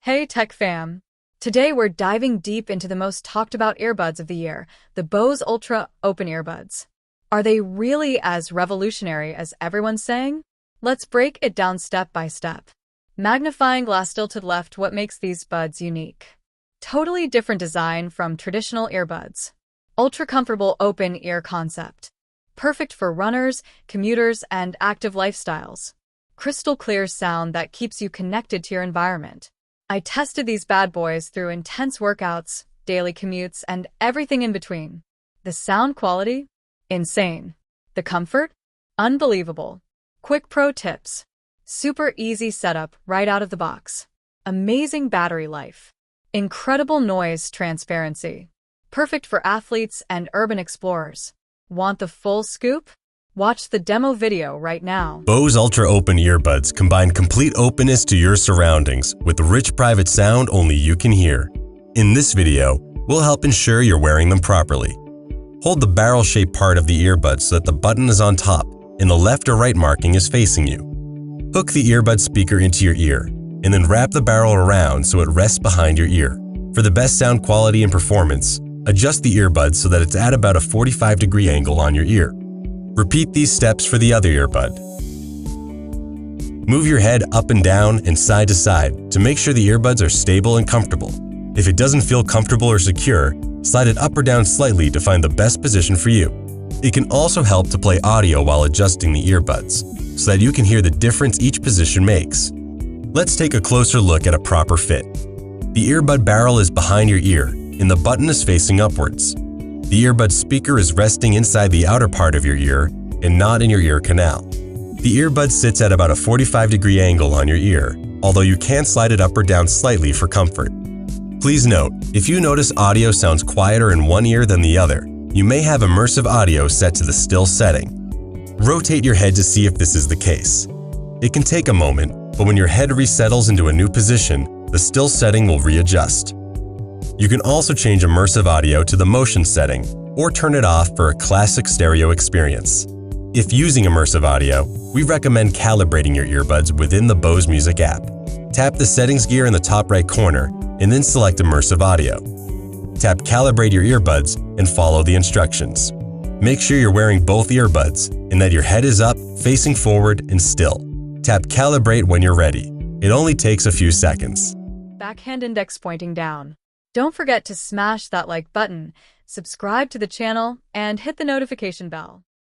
Hey Tech Fam! Today we're diving deep into the most talked about earbuds of the year, the Bose Ultra Open Earbuds. Are they really as revolutionary as everyone's saying? Let's break it down step by step. Magnifying glass tilted left, what makes these buds unique? Totally different design from traditional earbuds. Ultra comfortable open ear concept. Perfect for runners, commuters, and active lifestyles. Crystal clear sound that keeps you connected to your environment. I tested these bad boys through intense workouts, daily commutes, and everything in between. The sound quality? Insane. The comfort? Unbelievable. Quick pro tips. Super easy setup right out of the box. Amazing battery life. Incredible noise transparency. Perfect for athletes and urban explorers. Want the full scoop? Watch the demo video right now. Bose Ultra Open Earbuds combine complete openness to your surroundings with rich private sound only you can hear. In this video, we'll help ensure you're wearing them properly. Hold the barrel-shaped part of the earbud so that the button is on top and the left or right marking is facing you. Hook the earbud speaker into your ear and then wrap the barrel around so it rests behind your ear. For the best sound quality and performance, adjust the earbud so that it's at about a 45-degree angle on your ear. Repeat these steps for the other earbud. Move your head up and down and side to side to make sure the earbuds are stable and comfortable. If it doesn't feel comfortable or secure, slide it up or down slightly to find the best position for you. It can also help to play audio while adjusting the earbuds, so that you can hear the difference each position makes. Let's take a closer look at a proper fit. The earbud barrel is behind your ear, and the button is facing upwards. The earbud speaker is resting inside the outer part of your ear and not in your ear canal. The earbud sits at about a 45-degree angle on your ear, although you can slide it up or down slightly for comfort. Please note, if you notice audio sounds quieter in one ear than the other, you may have immersive audio set to the still setting. Rotate your head to see if this is the case. It can take a moment, but when your head resettles into a new position, the still setting will readjust. You can also change immersive audio to the motion setting or turn it off for a classic stereo experience. If using immersive audio, we recommend calibrating your earbuds within the Bose Music app. Tap the settings gear in the top right corner and then select immersive audio. Tap calibrate your earbuds and follow the instructions. Make sure you're wearing both earbuds and that your head is up, facing forward and still. Tap calibrate when you're ready. It only takes a few seconds. Backhand index pointing down. Don't forget to smash that like button, subscribe to the channel, and hit the notification bell.